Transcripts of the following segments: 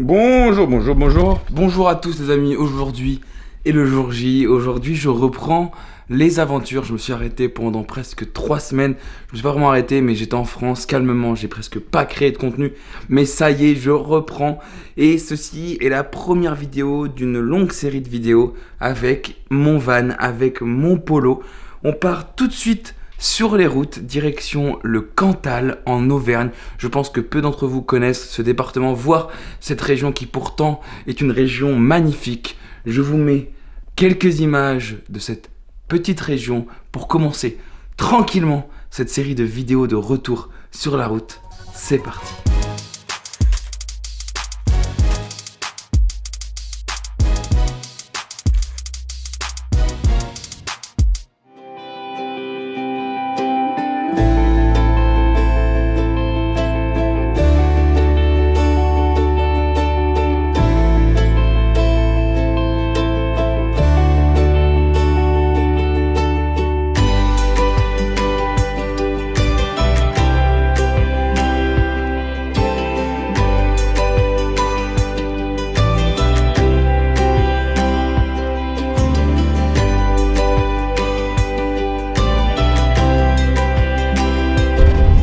Bonjour à tous les amis, aujourd'hui est le jour J. Aujourd'hui je reprends les aventures. Je me suis arrêté pendant presque 3 semaines. Je me suis pas vraiment arrêté mais j'étais en France calmement. J'ai presque pas créé de contenu. Mais ça y est, je reprends. Et ceci est la première vidéo d'une longue série de vidéos avec mon van, avec mon polo. On part tout de suite sur les routes, direction le Cantal en Auvergne. Je pense que peu d'entre vous connaissent ce département, voire cette région qui pourtant est une région magnifique. Je vous mets quelques images de cette petite région pour commencer tranquillement cette série de vidéos de retour sur la route. C'est parti.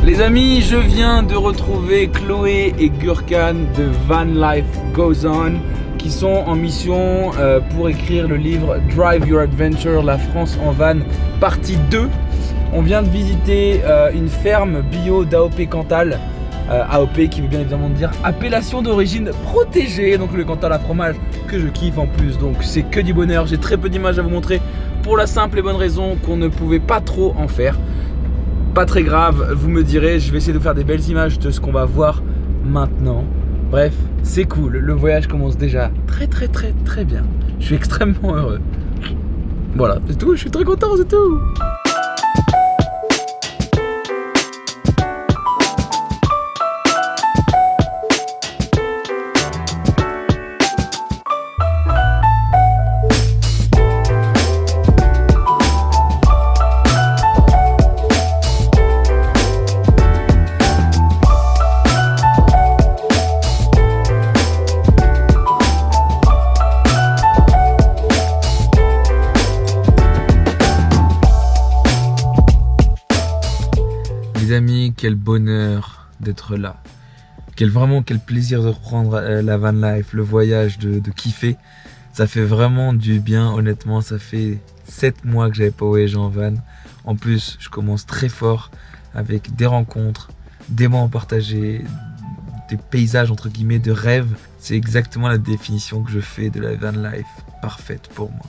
Les amis, je viens de retrouver Chloé et Gurkan de Van Life Goes On qui sont en mission pour écrire le livre Drive Your Adventure, la France en van, partie 2. On vient de visiter une ferme bio d'AOP Cantal. AOP qui veut bien évidemment dire appellation d'origine protégée, donc le Cantal à fromage que je kiffe en plus, donc c'est que du bonheur. J'ai très peu d'images à vous montrer pour la simple et bonne raison qu'on ne pouvait pas trop en faire. Pas très grave, vous me direz, je vais essayer de faire des belles images de ce qu'on va voir maintenant. Bref, c'est cool, le voyage commence déjà très bien. Je suis extrêmement heureux. Voilà, c'est tout, je suis très content, c'est tout. Les amis, quel bonheur d'être là. Quel plaisir de reprendre la van life, le voyage, de kiffer. Ça fait vraiment du bien, honnêtement. Ça fait 7 mois que j'avais pas voyagé en van. En plus, je commence très fort avec des rencontres, des moments partagés, des paysages entre guillemets de rêve. C'est exactement la définition que je fais de la van life, parfaite pour moi.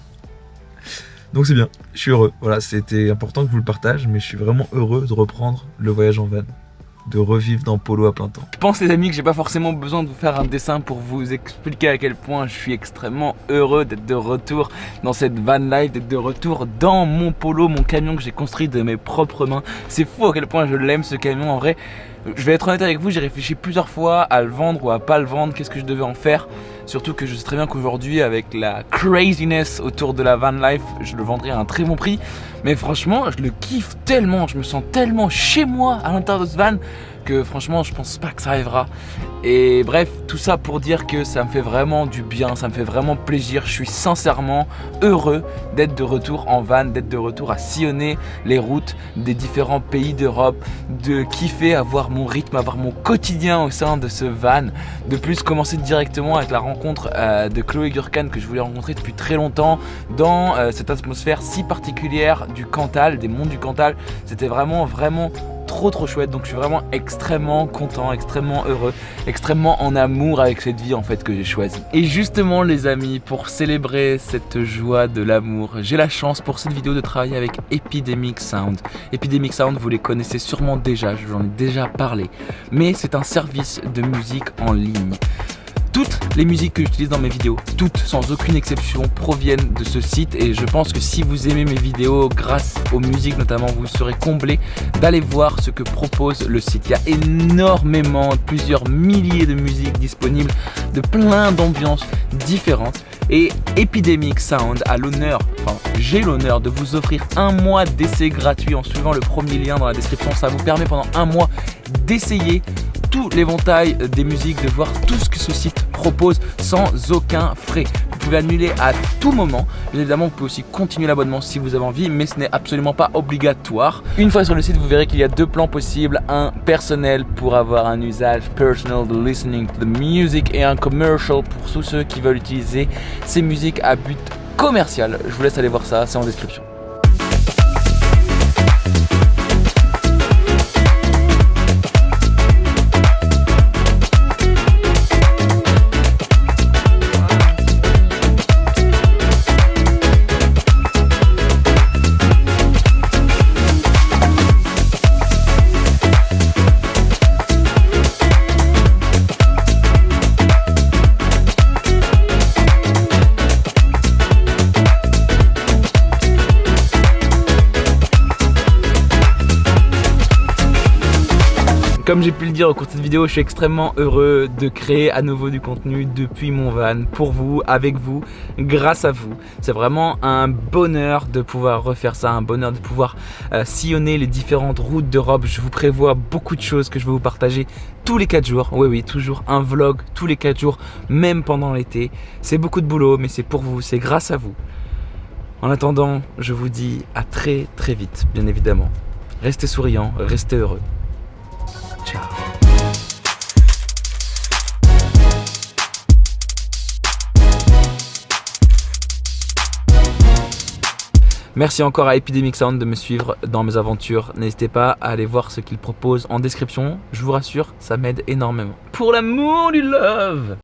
Donc c'est bien, je suis heureux. Voilà, c'était important que je vous le partage, mais je suis vraiment heureux de reprendre le voyage en van, de revivre dans Polo à plein temps. Je pense les amis que j'ai pas forcément besoin de vous faire un dessin pour vous expliquer à quel point je suis extrêmement heureux d'être de retour dans cette van life, d'être de retour dans mon Polo, mon camion que j'ai construit de mes propres mains. C'est fou à quel point je l'aime ce camion en vrai. Je vais être honnête avec vous, j'ai réfléchi plusieurs fois à le vendre ou à pas le vendre, qu'est-ce que je devais en faire. Surtout que je sais très bien qu'aujourd'hui, avec la craziness autour de la van life, je le vendrai à un très bon prix. Mais franchement, je le kiffe tellement, je me sens tellement chez moi à l'intérieur de ce van que franchement, je pense pas que ça arrivera. Et bref, tout ça pour dire que ça me fait vraiment du bien, ça me fait vraiment plaisir. Je suis sincèrement heureux d'être de retour en van, d'être de retour à sillonner les routes des différents pays d'Europe, de kiffer, avoir mon rythme, avoir mon quotidien au sein de ce van. De plus, commencer directement avec la rencontre de Chloé Gurkan que je voulais rencontrer depuis très longtemps dans cette atmosphère si particulière du Cantal, des monts du Cantal. C'était vraiment trop chouette, donc je suis vraiment extrêmement content, extrêmement heureux, extrêmement en amour avec cette vie en fait que j'ai choisie. Et justement les amis, pour célébrer cette joie de l'amour, j'ai la chance pour cette vidéo de travailler avec Epidemic Sound. Epidemic Sound, vous les connaissez sûrement déjà, je vous en ai déjà parlé, mais c'est un service de musique en ligne. Toutes les musiques que j'utilise dans mes vidéos, toutes sans aucune exception, proviennent de ce site et je pense que si vous aimez mes vidéos, grâce aux musiques notamment, vous serez comblés d'aller voir ce que propose le site. Il y a énormément, plusieurs milliers de musiques disponibles, de plein d'ambiances différentes. Et Epidemic Sound a l'honneur, j'ai l'honneur de vous offrir un mois d'essai gratuit en suivant le premier lien dans la description. Ça vous permet pendant un mois d'essayer tout l'éventail des musiques, de voir tout ce que ce site propose sans aucun frais. Vous pouvez annuler à tout moment. Bien évidemment, vous pouvez aussi continuer l'abonnement si vous avez envie, mais ce n'est absolument pas obligatoire. Une fois sur le site, vous verrez qu'il y a deux plans possibles. Un personnel pour avoir un usage personal de listening to the music et un commercial pour tous ceux qui veulent utiliser ces musiques à but commercial. Je vous laisse aller voir ça, c'est en description. Comme j'ai pu le dire au cours de cette vidéo, je suis extrêmement heureux de créer à nouveau du contenu depuis mon van, pour vous, avec vous, grâce à vous. C'est vraiment un bonheur de pouvoir refaire ça, un bonheur de pouvoir sillonner les différentes routes d'Europe. Je vous prévois beaucoup de choses que je vais vous partager tous les 4 jours. Oui, toujours un vlog tous les 4 jours, même pendant l'été. C'est beaucoup de boulot, mais c'est pour vous, c'est grâce à vous. En attendant, je vous dis à très vite, bien évidemment. Restez souriants, restez heureux. Ciao. Merci encore à Epidemic Sound de me suivre dans mes aventures. N'hésitez pas à aller voir ce qu'il propose en description. Je vous rassure, ça m'aide énormément. Pour l'amour du love!